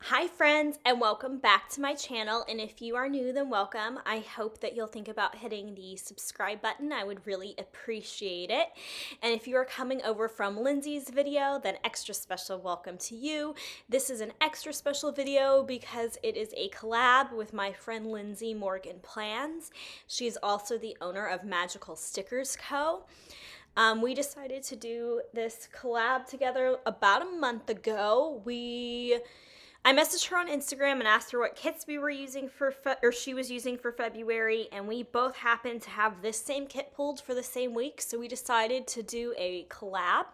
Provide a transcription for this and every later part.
Hi friends, and welcome back to my channel. And if you are new, then welcome. I hope that you'll think about hitting the subscribe button. I would really appreciate it. And if you are coming over from Lindsey's video, then extra special welcome to you. This is an extra special video because it is a collab with my friend Lindsey Morgan Plans. She's also the owner of Magical Stickers Co. We decided to do this collab together about a month ago. I messaged her on Instagram and asked her what kits we were using she was using for February, and we both happened to have this same kit pulled for the same week, so we decided to do a collab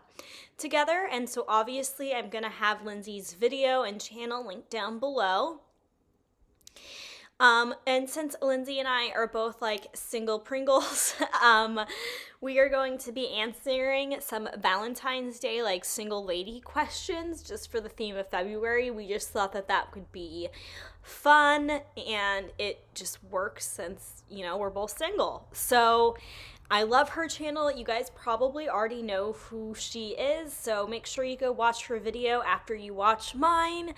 together. And so obviously I'm going to have Lindsey's video and channel linked down below. And since Lindsey and I are both like single Pringles, we are going to be answering some Valentine's Day like single lady questions just for the theme of February. We just thought that that could be fun, and it just works since, you know, we're both single. So I love her channel. You guys probably already know who she is, so make sure you go watch her video after you watch mine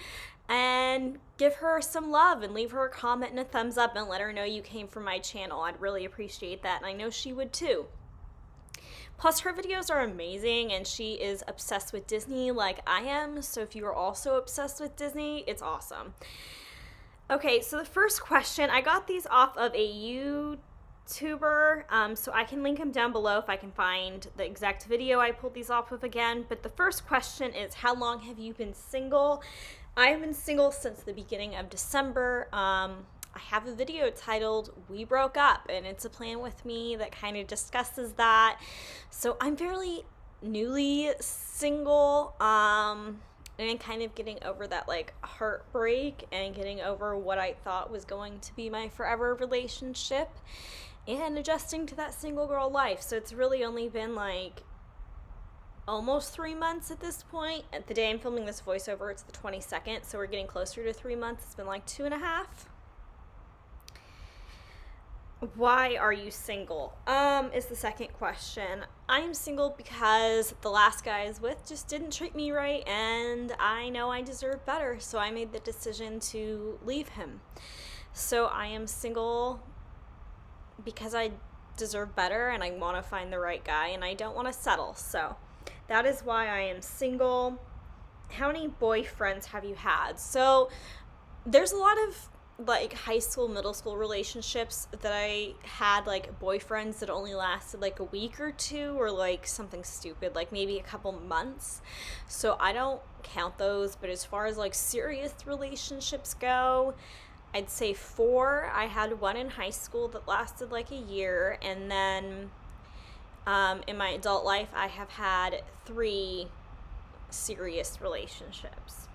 and give her some love and leave her a comment and a thumbs up and let her know you came from my channel. I'd really appreciate that, and I know she would too. Plus, her videos are amazing, and she is obsessed with Disney like I am, so if you are also obsessed with Disney, it's awesome. Okay, so the first question, I got these off of a YouTuber, so I can link him down below if I can find the exact video I pulled these off of again. But the first question is, how long have you been single? I've been single since the beginning of December. I have a video titled We Broke Up, and it's a plan with me that kind of discusses that. So I'm fairly newly single, and kind of getting over that like heartbreak and getting over what I thought was going to be my forever relationship and adjusting to that single girl life. So it's really only been like almost 3 months at this point. At the day I'm filming this voiceover, it's the 22nd, so we're getting closer to 3 months. It's been like 2.5. Why are you single? Is the second question. I'm single because the last guy I was with just didn't treat me right, and I know I deserve better, so I made the decision to leave him. So I am single because I deserve better, and I want to find the right guy, and I don't want to settle. So that is why I am single. How many boyfriends have you had? So there's a lot of like high school, middle school relationships that I had, like boyfriends that only lasted like a week or two, or like something stupid, like maybe a couple months. So I don't count those. But as far as like serious relationships go, I'd say 4. I had one in high school that lasted like a year, and then in my adult life, I have had 3 serious relationships.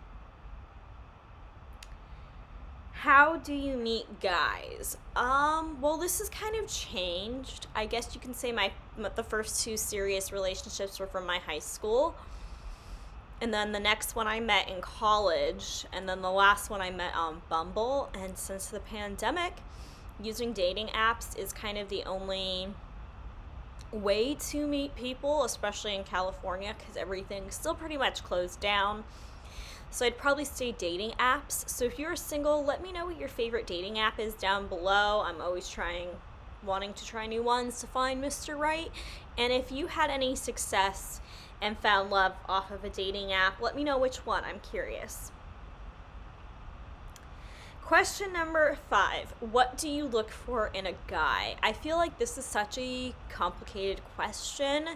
How do you meet guys? Well, this has kind of changed. I guess you can say the first 2 serious relationships were from my high school. And then the next one I met in college. And then the last one I met on Bumble. And since the pandemic, using dating apps is kind of the only way to meet people, especially in California, because everything's still pretty much closed down. So I'd probably say dating apps. So if you're single, let me know what your favorite dating app is down below. I'm always wanting to try new ones to find Mr. Right. And if you had any success and found love off of a dating app, let me know which one. I'm curious. Question number 5. What do you look for in a guy? I feel like this is such a complicated question.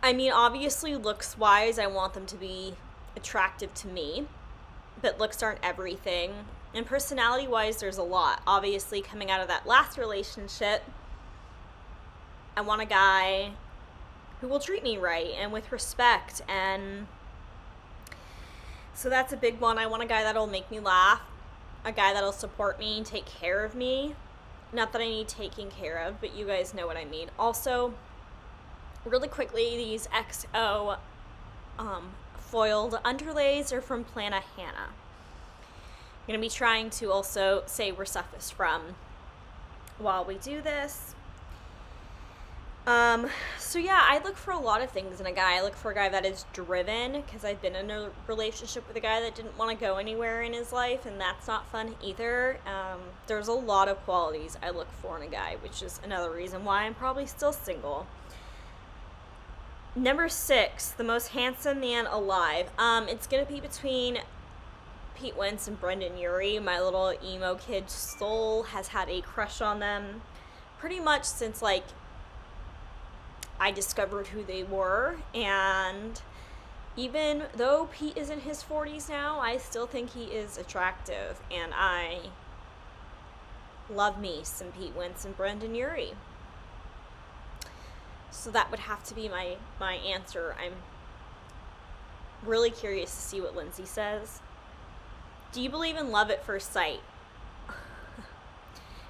I mean, obviously, looks-wise, I want them to be attractive to me, but looks aren't everything. And personality-wise, there's a lot. Obviously, coming out of that last relationship, I want a guy who will treat me right and with respect, and so that's a big one. I want a guy that'll make me laugh, a guy that'll support me and take care of me. Not that I need taking care of, but you guys know what I mean. Also, really quickly, these XO foiled underlays are from Plana Hannah. I'm going to be trying to also say where stuff is from while we do this. So yeah, I look for a lot of things in a guy. I look for a guy that is driven, because I've been in a relationship with a guy that didn't want to go anywhere in his life, and that's not fun either. There's a lot of qualities I look for in a guy, which is another reason why I'm probably still single. Number 6, the most handsome man alive. It's gonna be between Pete Wentz and Brendan Urie. My little emo kid soul has had a crush on them pretty much since, like, I discovered who they were, and even though Pete is in his 40s now, I still think he is attractive, and I love me some Pete Wentz and Brendan Urie. So that would have to be my answer. I'm really curious to see what Lindsey says. Do you believe in love at first sight?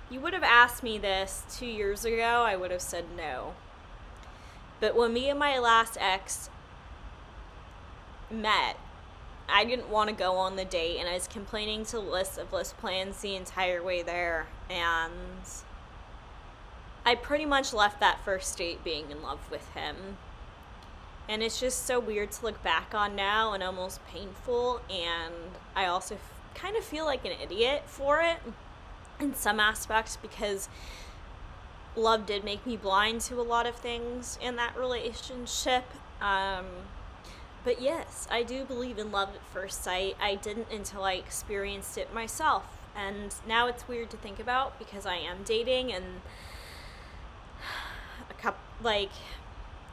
You would have asked me this 2 years ago, I would have said no. But when me and my last ex met, I didn't want to go on the date, and I was complaining to List Plans the entire way there, and I pretty much left that first date being in love with him. And it's just so weird to look back on now, and almost painful, and I also kind of feel like an idiot for it in some aspects, because love did make me blind to a lot of things in that relationship. But yes, I do believe in love at first sight. I didn't until I experienced it myself. And now it's weird to think about, because I am dating and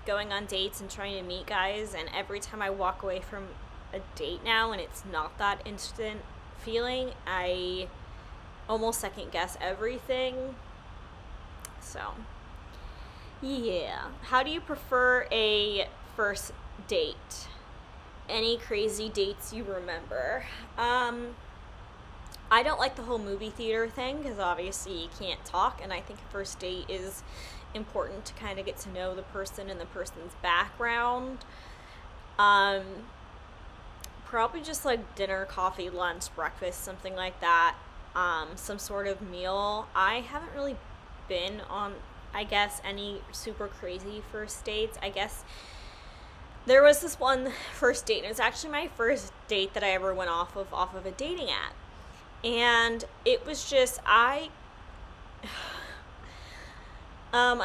going on dates and trying to meet guys, and every time I walk away from a date now and it's not that instant feeling, I almost second guess everything. So, yeah. How do you prefer a first date? Any crazy dates you remember? I don't like the whole movie theater thing, because obviously you can't talk, and I think a first date is important to kind of get to know the person and the person's background. Probably just like dinner, coffee, lunch, breakfast, something like that. Some sort of meal. I haven't really been on, I guess, any super crazy first dates. I guess there was this one first date, and it's actually my first date that I ever went off of a dating app, and it was just I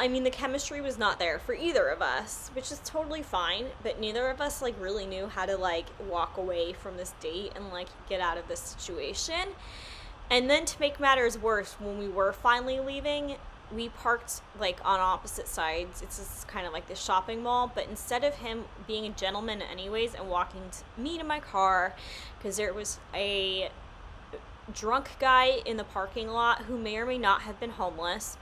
mean, the chemistry was not there for either of us, which is totally fine, but neither of us, like, really knew how to, like, walk away from this date and, like, get out of this situation. And then to make matters worse, when we were finally leaving, we parked, like, on opposite sides. It's just kind of like this shopping mall, but instead of him being a gentleman anyways and walking me to my car, because there was a drunk guy in the parking lot who may or may not have been homeless,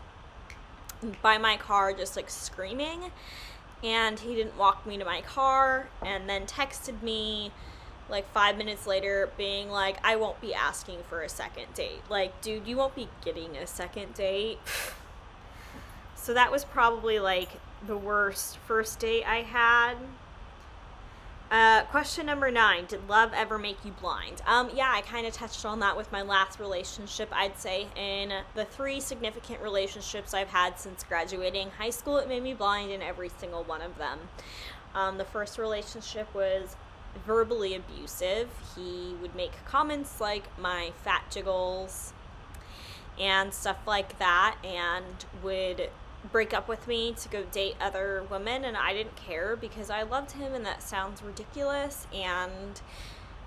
by my car, just like screaming, and he didn't walk me to my car, and then texted me like 5 minutes later being like, I won't be asking for a second date. Like, dude, you won't be getting a second date. So that was probably like the worst first date I had. Question number 9, did love ever make you blind? Yeah, I kind of touched on that with my last relationship. I'd say in the 3 significant relationships I've had since graduating high school, it made me blind in every single one of them. The first relationship was verbally abusive. He would make comments like my fat jiggles and stuff like that, and would break up with me to go date other women, and I didn't care because I loved him, and that sounds ridiculous, and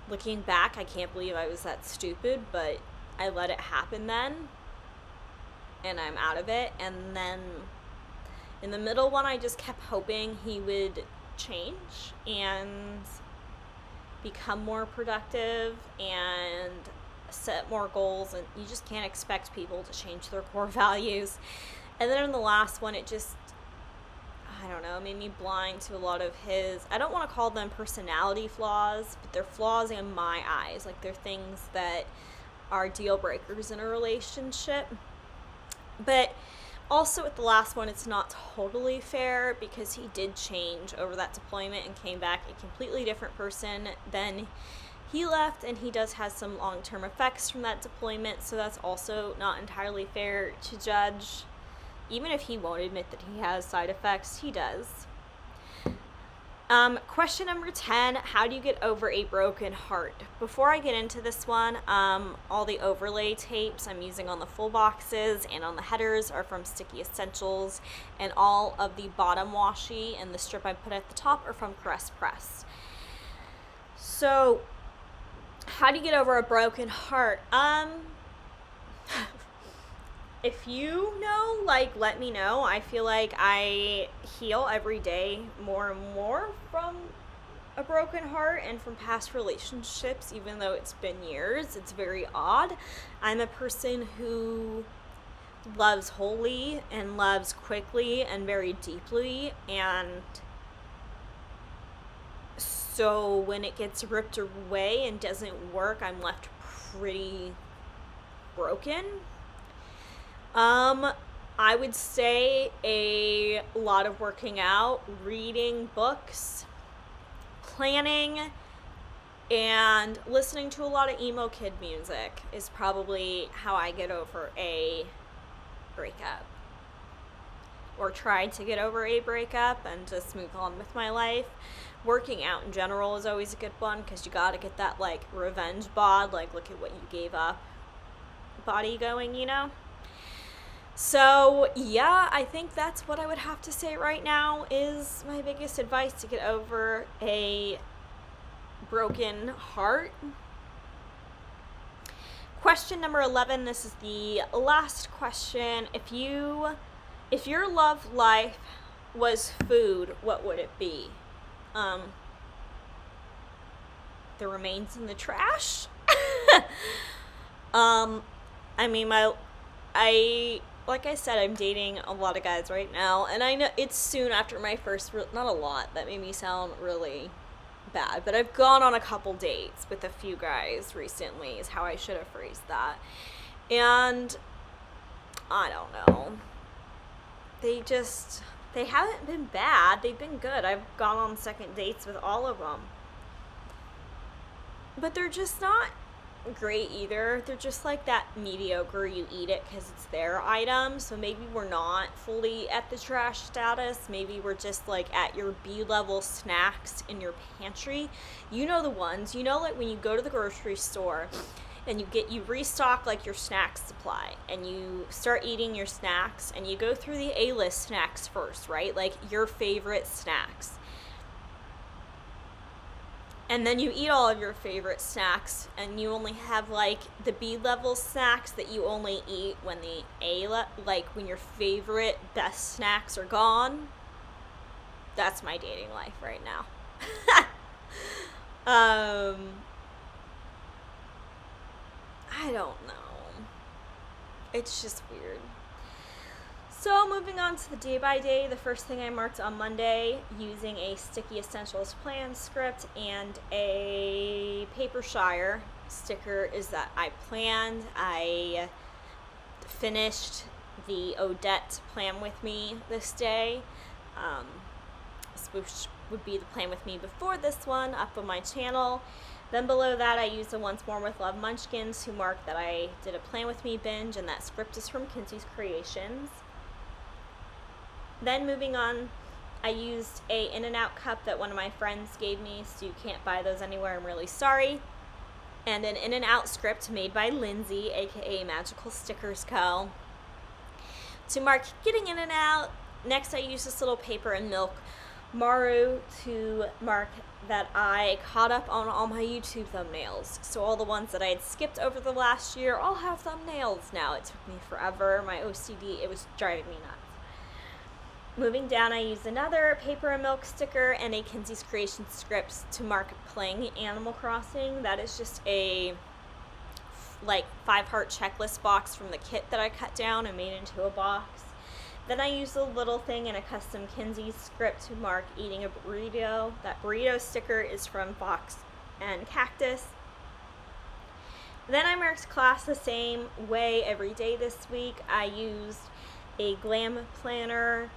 looking back, I can't believe I was that stupid, but I let it happen then, and I'm out of it. And then in the middle one, I just kept hoping he would change and become more productive and set more goals, and you just can't expect people to change their core values. And then in the last one, it just, I don't know, made me blind to a lot of his, I don't want to call them personality flaws, but they're flaws in my eyes. Like, they're things that are deal breakers in a relationship. But also with the last one, it's not totally fair, because he did change over that deployment and came back a completely different person than he left, and he does have some long-term effects from that deployment, so that's also not entirely fair to judge Even if he won't admit that he has side effects, he does. Question number 10, how do you get over a broken heart? Before I get into this one, all the overlay tapes I'm using on the full boxes and on the headers are from Sticky Essentials, and all of the bottom washi and the strip I put at the top are from Caress Press. So, how do you get over a broken heart? If you know, like, let me know. I feel like I heal every day more and more from a broken heart and from past relationships, even though it's been years. It's very odd. I'm a person who loves wholly and loves quickly and very deeply, and so when it gets ripped away and doesn't work, I'm left pretty broken. I would say a lot of working out, reading books, planning, and listening to a lot of emo kid music is probably how I get over a breakup. Or try to get over a breakup and just move on with my life. Working out in general is always a good one because you gotta get that, like, revenge bod, like, look at what you gave up body going, you know? So, yeah, I think that's what I would have to say right now is my biggest advice to get over a broken heart. Question number 11, this is the last question. If your love life was food, what would it be? The remains in the trash? I mean, like I said, I'm dating a lot of guys right now, and I know it's soon after my first, not a lot, that made me sound really bad, but I've gone on a couple dates with a few guys recently, is how I should have phrased that, and I don't know, they haven't been bad, they've been good. I've gone on second dates with all of them, but they're just not great either. They're just like that mediocre, you eat it because it's their item. So maybe we're not fully at the trash status. Maybe we're just like at your B-level snacks in your pantry. You know the ones, you know, like when you go to the grocery store and you restock like your snack supply and you start eating your snacks and you go through the A-list snacks first, right? Like your favorite snacks. And then you eat all of your favorite snacks, and you only have, like, the B-level snacks that you only eat when the when your favorite best snacks are gone. That's my dating life right now. I don't know. It's just weird. So moving on to the day by day, the first thing I marked on Monday using a Sticky Essentials plan script and a Paper Shire sticker is that I planned. I finished the Odette Plan With Me this day, which would be the Plan With Me before this one up on my channel. Then below that, I used the Once More With Love Munchkins to mark that I did a Plan With Me binge, and that script is from Kinsey's Creations. Then moving on, I used a In-N-Out cup that one of my friends gave me, so you can't buy those anywhere, I'm really sorry. And an In-N-Out script made by Lindsey, aka Magical Stickers Co. To mark getting in and out. Next I used this little paper and milk Maru to mark that I caught up on all my YouTube thumbnails. So all the ones that I had skipped over the last year all have thumbnails now. It took me forever. My OCD, it was driving me nuts. Moving down, I used another paper and milk sticker and a Kinsey's Creation script to mark playing Animal Crossing. That is just a 5-heart checklist box from the kit that I cut down and made into a box. Then I used a little thing in a custom Kinsey script to mark eating a burrito. That burrito sticker is from Fox and Cactus. Then I marked class the same way every day this week. I used a Glam Planner,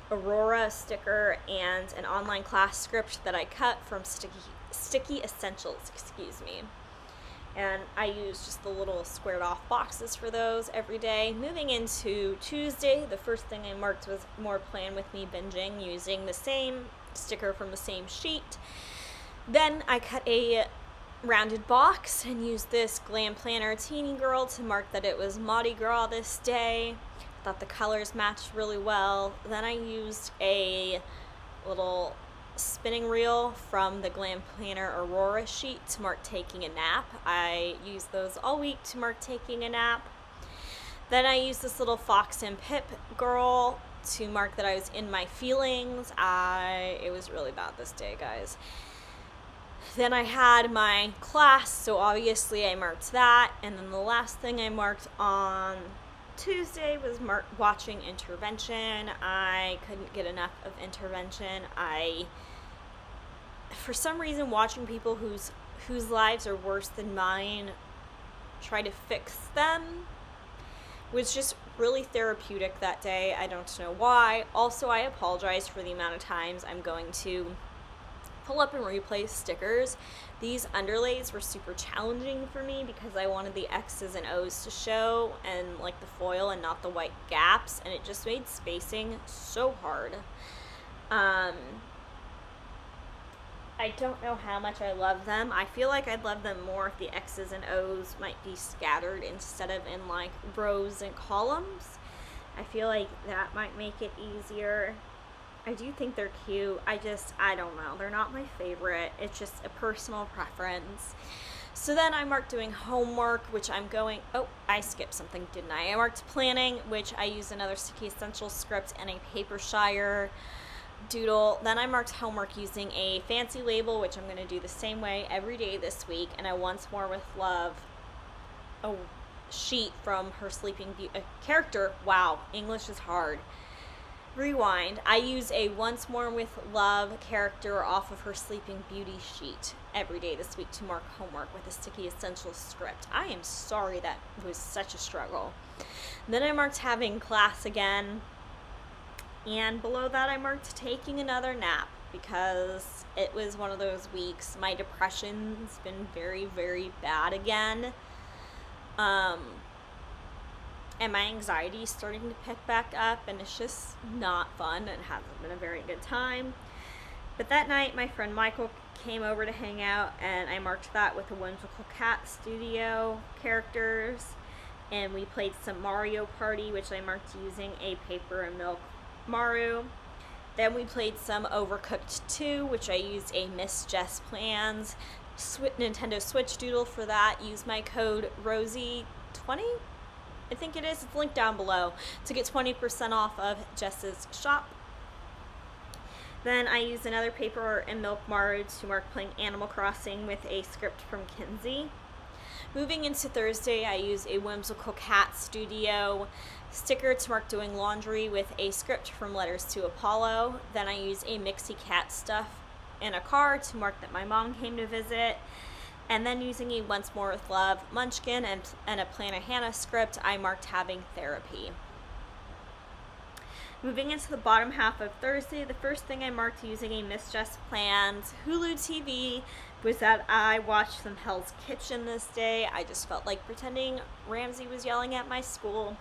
Aurora sticker, and an online class script that I cut from Sticky Essentials, and I use just the little squared off boxes for those every day. Moving into Tuesday, the first thing I marked was more Plan With Me binging, using the same sticker from the same sheet. Then I cut a rounded box and used this Glam Planner Teeny Girl to mark that it was Mardi Gras this day. Thought the colors matched really well. Then I used a little spinning reel from the Glam Planner Aurora sheet to mark taking a nap. I use those all week to mark taking a nap. Then I used this little Fox and Pip girl to mark that I was in my feelings. It was really bad this day, guys. Then I had my class, so obviously I marked that. And then the last thing I marked on Tuesday was watching Intervention. I couldn't get enough of Intervention. For some reason, watching people whose lives are worse than mine try to fix them was just really therapeutic that day. I don't know why. Also, I apologize for the amount of times I'm going to pull up and replace stickers. These underlays were super challenging for me because I wanted the X's and O's to show and like the foil and not the white gaps, and it just made spacing so hard. I don't know how much I love them. I feel like I'd love them more if the X's and O's might be scattered instead of in like rows and columns. I feel like that might make it easier. I do think they're cute. I don't know. They're not my favorite. It's just a personal preference. So then I marked doing homework, which I skipped something, didn't I? I marked planning, which I used another Sticky Essentials script and a Paper Shire doodle. Then I marked homework using a fancy label, which I'm going to do the same way every day this week. And I Once More With Love, a sheet from her Sleeping Beauty character. Wow, English is hard. Rewind. I use a Once More With Love character off of her Sleeping Beauty sheet every day this week to mark homework with a Sticky Essentials script. I am sorry that was such a struggle. Then I marked having class again, and below that I marked taking another nap because it was one of those weeks. My depression's been very, very bad again. And my anxiety is starting to pick back up, and it's just not fun. It hasn't been a very good time. But that night, my friend Michael came over to hang out, and I marked that with the Whimsical Cat Studio characters. And we played some Mario Party, which I marked using a Paper and Milk Maru. Then we played some Overcooked 2, which I used a Miss Jess Plans Nintendo Switch doodle for that. Use my code Rosey20. I think it is. It's linked down below to get 20% off of Jess's shop. Then I used another Paper and Milk Maru to mark playing Animal Crossing with a script from Kinsey. Moving into Thursday, I used a Whimsical Cat Studio sticker to mark doing laundry with a script from Letters to Apollo. Then I used a Mixie Cat Stuff in a car to mark that my mom came to visit. And then using a Once More With Love Munchkin and a Plan a Hannah script, I marked having therapy. Moving into the bottom half of Thursday, the first thing I marked using a Miss Jess Plans Hulu TV was that I watched some Hell's Kitchen this day. I just felt like pretending Ramsey was yelling at my school.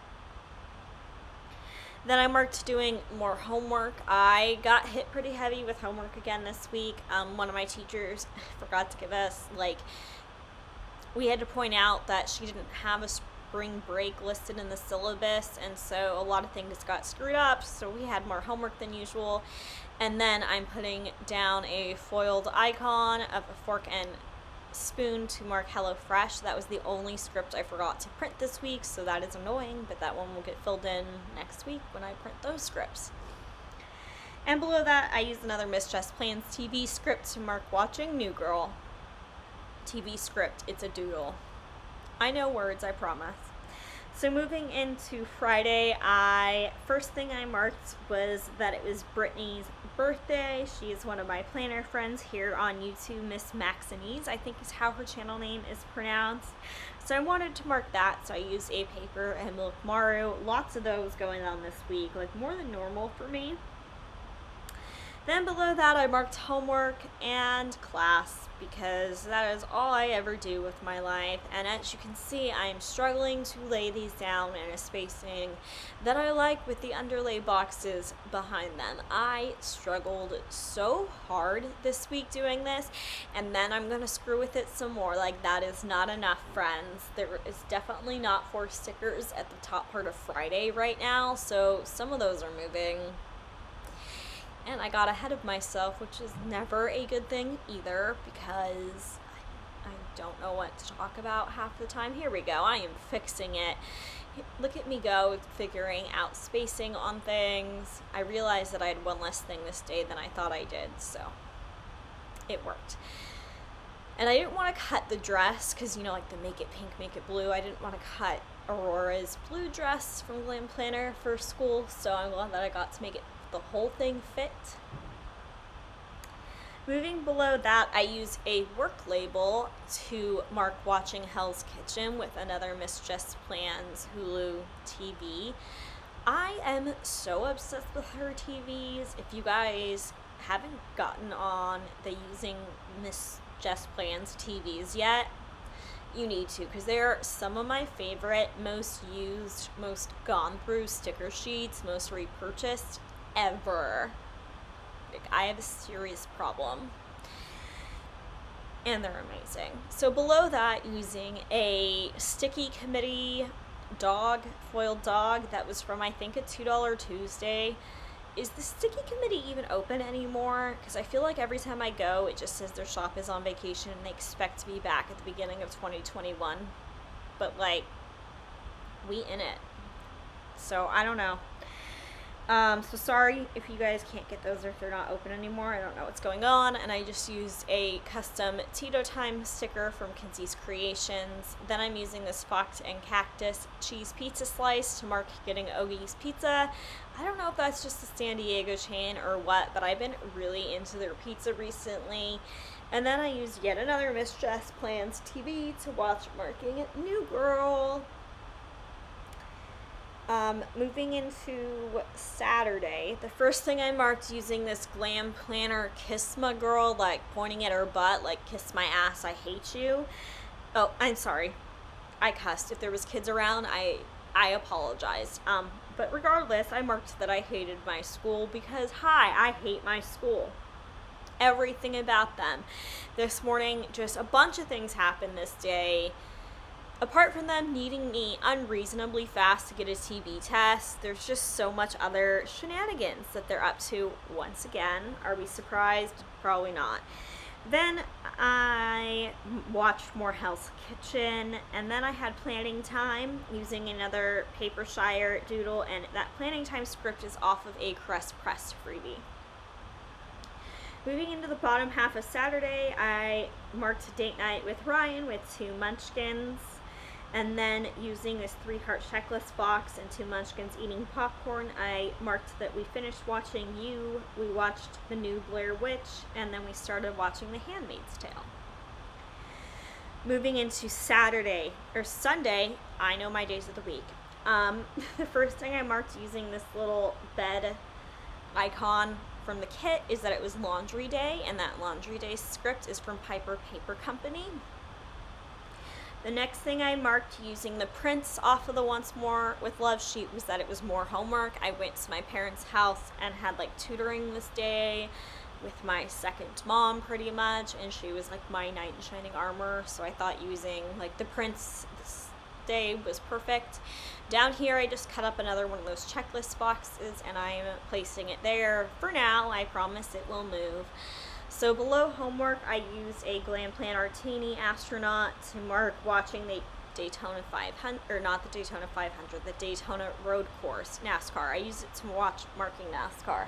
Then I marked doing more homework. I got hit pretty heavy with homework again this week. One of my teachers forgot to give us, we had to point out that she didn't have a spring break listed in the syllabus, and so a lot of things got screwed up, so we had more homework than usual. And then I'm putting down a foiled icon of a fork and spoon to mark HelloFresh. That was the only script I forgot to print this week, so that is annoying, but that one will get filled in next week when I print those scripts. And below that, I used another Miss Jess Plans TV script to mark watching New Girl. TV script, it's a doodle. I know words, I promise. So moving into Friday, first thing I marked was that it was Brittany's birthday. She is one of my planner friends here on YouTube, Miss Maxinese, I think is how her channel name is pronounced. So I wanted to mark that, so I used a Paper and Milk Maru. Lots of those going on this week, more than normal for me. Then below that, I marked homework and class because that is all I ever do with my life. And as you can see, I am struggling to lay these down in a spacing that I like with the underlay boxes behind them. I struggled so hard this week doing this, and then I'm going to screw with it some more. Like, that is not enough, friends. There is definitely not 4 stickers at the top part of Friday right now, so some of those are moving. And I got ahead of myself, which is never a good thing either, because I don't know what to talk about half the time. Here we go. I am fixing it. Look at me go, figuring out spacing on things. I realized that I had one less thing this day than I thought I did, so it worked. And I didn't want to cut the dress, because, you know, like the make it pink, make it blue. I didn't want to cut Aurora's blue dress from Glam Planner for school, so I'm glad that I got to make it the whole thing fit. Moving below that, I use a work label to mark watching Hell's Kitchen with another Miss Jess Plans Hulu TV. I am so obsessed with her TVs. If you guys haven't gotten on the using Miss Jess Plans TVs yet, you need to, because they're some of my favorite, most used, most gone through sticker sheets, most repurchased ever. Like, I have a serious problem, and they're amazing. So below that, using a sticky committee dog, foiled dog that was from, I think, a $2 Tuesday. Is the sticky committee even open anymore? Because I feel like every time I go, it just says their shop is on vacation and they expect to be back at the beginning of 2021. But, like, we in it. So I don't know. So sorry if you guys can't get those or if they're not open anymore. I don't know what's going on. And I just used a custom Tito Time sticker from Kinsey's Creations. Then I'm using this Fox and Cactus cheese pizza slice to mark getting Ogie's Pizza. I don't know if that's just the San Diego chain or what, but I've been really into their pizza recently. And then I used yet another Miss Jess Plans TV to watch marking New Girl. Moving into Saturday, the first thing I marked using this Glam Planner Kiss My Girl, like pointing at her butt, like kiss my ass, I hate you. Oh, I'm sorry. I cussed. If there was kids around, I apologized. But regardless, I marked that I hated my school because, hi, I hate my school. Everything about them. This morning, just a bunch of things happened this day. Apart from them needing me unreasonably fast to get a TB test, there's just so much other shenanigans that they're up to once again. Are we surprised? Probably not. Then I watched more Hell's Kitchen, and then I had planning time using another Papershire doodle, and that planning time script is off of a Crest Press freebie. Moving into the bottom half of Saturday, I marked date night with Ryan with 2 munchkins. And then using this 3-heart checklist box and 2 munchkins eating popcorn, I marked that we finished watching You, we watched the new Blair Witch, and then we started watching The Handmaid's Tale. Moving into Sunday, I know my days of the week. The first thing I marked using this little bed icon from the kit is that it was laundry day, and that laundry day script is from Piper Paper Company. The next thing I marked using the prints off of the Once More with Love sheet was that it was more homework. I went to my parents' house and had like tutoring this day with my second mom pretty much, and she was like my knight in shining armor, so I thought using like the prints this day was perfect. Down here I just cut up another one of those checklist boxes and I'm placing it there for now. I promise it will move. So below homework, I used a Glam Planner Teeny Astronaut to mark watching the Daytona 500, or not the Daytona 500, the Daytona Road Course, NASCAR. I used it to watch marking NASCAR.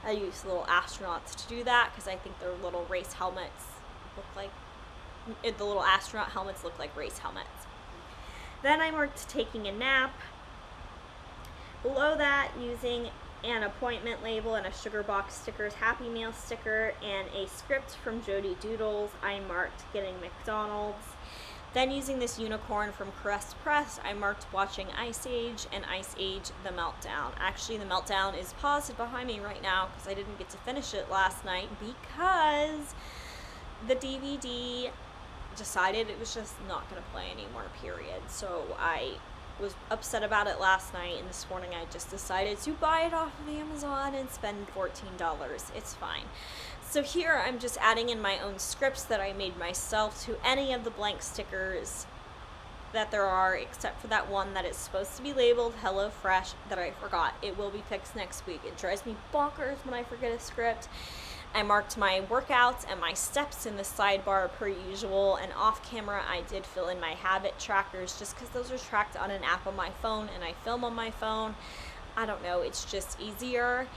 I used little astronauts to do that because I think their little race helmets look like, the little astronaut helmets look like race helmets. Then I marked taking a nap. Below that, using an appointment label and a sugar box stickers Happy Meal sticker and a script from Jody Doodles, I marked getting McDonald's. Then using this unicorn from Caress Press, I marked Watching Ice Age and Ice Age The Meltdown. Actually, The Meltdown is paused behind me right now because I didn't get to finish it last night because the DVD decided it was just not going to play anymore, period. So I was upset about it last night, and this morning I just decided to buy it off of Amazon and spend $14. It's fine. So here I'm just adding in my own scripts that I made myself to any of the blank stickers that there are, except for that one that is supposed to be labeled Hello Fresh that I forgot. It will be fixed next week. It drives me bonkers when I forget a script. I marked my workouts and my steps in the sidebar per usual, and off camera I did fill in my habit trackers just because those are tracked on an app on my phone and I film on my phone. I don't know, it's just easier.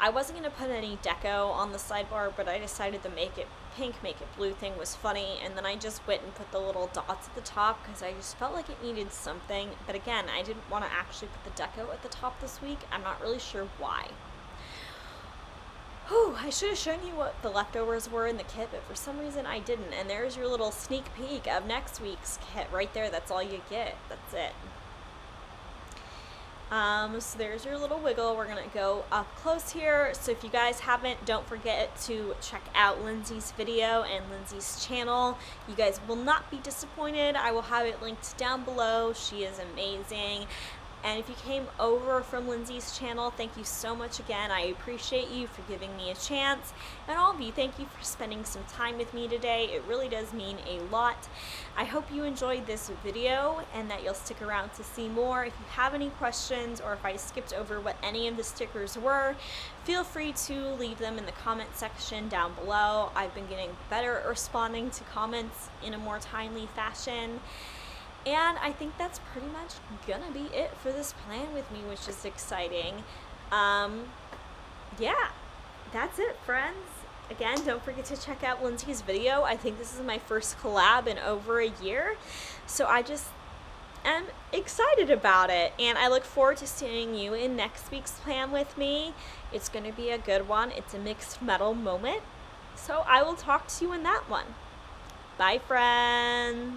I wasn't going to put any deco on the sidebar, but I decided the make it pink, make it blue thing was funny, and then I just went and put the little dots at the top because I just felt like it needed something. But again, I didn't want to actually put the deco at the top this week. I'm not really sure why. Whew, I should have shown you what the leftovers were in the kit, but for some reason I didn't. And there's your little sneak peek of next week's kit right there. That's all you get. That's it. So there's your little wiggle. We're going to go up close here. So if you guys haven't, don't forget to check out Lindsey's video and Lindsey's channel. You guys will not be disappointed. I will have it linked down below. She is amazing. And if you came over from Lindsey's channel, thank you so much again. I appreciate you for giving me a chance. And all of you, thank you for spending some time with me today. It really does mean a lot. I hope you enjoyed this video and that you'll stick around to see more. If you have any questions or if I skipped over what any of the stickers were, feel free to leave them in the comment section down below. I've been getting better at responding to comments in a more timely fashion. And I think that's pretty much gonna be it for this plan with me, which is exciting. Yeah, that's it, friends. Again, don't forget to check out Lindsey's video. I think this is my first collab in over a year, so I just am excited about it. And I look forward to seeing you in next week's plan with me. It's gonna be a good one. It's a mixed metal moment. So I will talk to you in that one. Bye, friends.